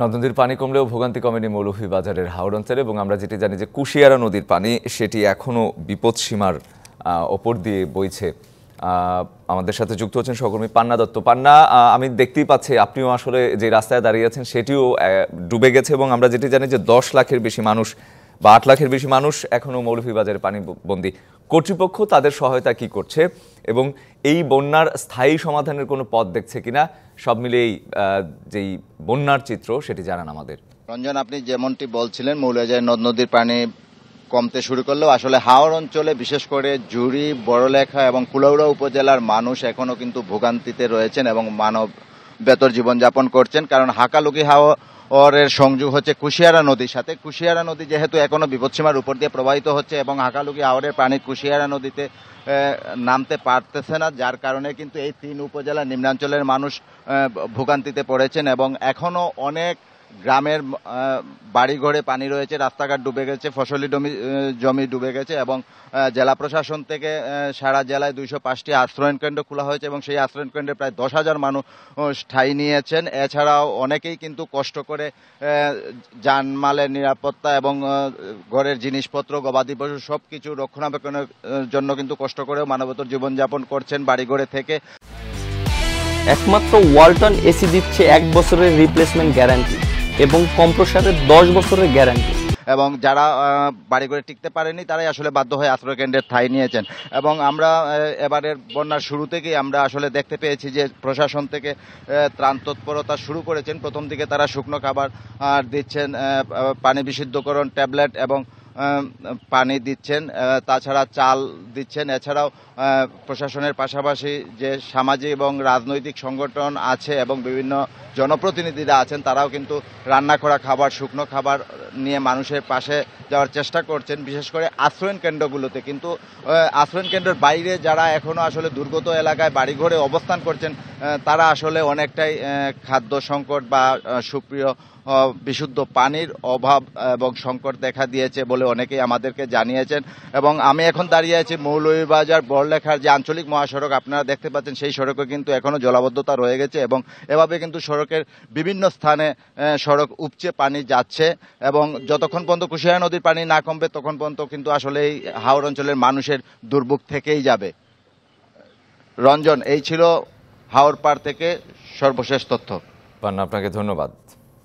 নদ নদীর পানি কমলেও ভোগান্তি কমেনি মৌলভীবাজারের হাওর অঞ্চলে এবং আমরা যেটি জানি যে কুশিয়ারা নদীর পানি সেটি এখনও বিপদসীমার ওপর দিয়ে বইছে। আমাদের সাথে যুক্ত হচ্ছেন সহকর্মী পান্না দত্ত। পান্না, আমি দেখতেই পাচ্ছি আপনিও আসলে যে রাস্তায় দাঁড়িয়ে আছেন সেটিও ডুবে গেছে এবং আমরা যেটি জানি যে 10 লাখের বেশি মানুষ বা 8 লাখের বেশি মানুষ এখনও মৌলভীবাজারে পানিবন্দী। কর্তৃপক্ষ তাদের সহায়তা কি করছে এবং এই বন্যার স্থায়ী সমাধানের কোনো পথ দেখছে কিনা, সব মিলিয়েই যেই বন্যার চিত্র সেটি জানান আমাদের। রঞ্জন, আপনি যেমনটি বলছিলেন মৌলভীবাজারের নদ নদীর পানি কমতে শুরু করলেও আসলে হাওর অঞ্চলে বিশেষ করে জুড়ি, বড়লেখা এবং কুলাউড়া উপজেলার মানুষ এখনো কিন্তু ভোগান্তিতে রয়েছেন এবং মানব বেতর জীবনযাপন করছেন। কারণ হাকালুকি হাওরের সংযোগ হচ্ছে কুশিয়ারা নদীর সাথে। কুশিয়ারা নদী যেহেতু এখনো বিপদসীমার উপর দিয়ে প্রবাহিত হচ্ছে এবং হাকালুকি হাওরের পানি কুশিয়ারা নদীতে নামতে পারতেছে না, যার কারণে কিন্তু এই 3 উপজেলার নিম্নাঞ্চলের মানুষ ভোগান্তিতে পড়েছেন এবং এখনো অনেক গ্রামের বাড়িঘরে পানি রয়েছে, রাস্তাঘাট ডুবে গেছে, ফসলি জমি ডুবে গেছে এবং জেলা প্রশাসন থেকে সারা জেলায় 205টি আশ্রয়ণ কেন্দ্র খোলা হয়েছে এবং সেই আশ্রয়ণ কেন্দ্রে প্রায় 10,000 মানুষ ঠাঁই নিয়েছেন। এছাড়াও অনেকেই কিন্তু কষ্ট করে জানমালের নিরাপত্তা এবং ঘরের জিনিসপত্র, গবাদি পশু সবকিছু রক্ষণাবেক্ষণের জন্য কিন্তু কষ্ট করেও মানবতর জীবনযাপন করছেন বাড়িঘরে থেকে। একমাত্র ওয়ালটন এসি দিচ্ছে 1 বছরের রিপ্লেসমেন্ট গ্যারান্টি এবং কম্প্রেসারের 10 বছরের গ্যারান্টি। এবং যারা বাড়ি করে টিকতে পারেনি তারাই আসলে বাধ্য হয়ে আশ্রয় কেন্দ্রের ঠাঁই নিয়েছেন। এবং আমরা এবারের বন্যার শুরু থেকেই আমরা আসলে দেখতে পেয়েছি যে প্রশাসন থেকে ত্রাণ তৎপরতা শুরু করেছেন। প্রথম দিকে তারা শুকনো খাবার দিচ্ছেন, পানি বিশুদ্ধকরণ ট্যাবলেট এবং পানি দিচ্ছেন, তাছাড়া চাল দিচ্ছেন। এছাড়াও প্রশাসনের পাশাপাশি যে সামাজিক এবং রাজনৈতিক সংগঠন আছে এবং বিভিন্ন জনপ্রতিনিধিরা আছেন তারাও কিন্তু রান্না করা খাবার, শুকনো খাবার নিয়ে মানুষের পাশে যাওয়ার চেষ্টা করছেন, বিশেষ করে আশ্রয়ণ কেন্দ্রগুলোতে। কিন্তু আশ্রয়ণ কেন্দ্রের বাইরে যারা এখনো আসলে দুর্গত এলাকায় বাড়িঘরে অবস্থান করছেন তারা আসলে অনেকটাই খাদ্য সংকট বা সুপ্রিয় বিশুদ্ধ পানির অভাব এবং সংকট দেখা দিয়েছে বলে অনেকেই আমাদেরকে জানিয়েছেন। এবং আমি এখন দাঁড়িয়ে আছি মৌলভীবাজার বড়লেখার যে আঞ্চলিক মহাসড়ক আপনারা দেখতে পাচ্ছেন, সেই সড়কে কিন্তু এখনো জলাবদ্ধতা রয়ে গেছে এবং এভাবে কিন্তু সড়কের বিভিন্ন স্থানে সড়ক উপচে পানি যাচ্ছে এবং যতক্ষণ পর্যন্ত কুশিয়ারা নদীর পানি না কমবে তখন পর্যন্ত কিন্তু আসলে এই হাওর অঞ্চলের মানুষের দুর্ভোগ থেকেই যাবে। রঞ্জন, এই ছিল হাওর পার থেকে সর্বশেষ তথ্য। পান্না, আপনাকে ধন্যবাদ।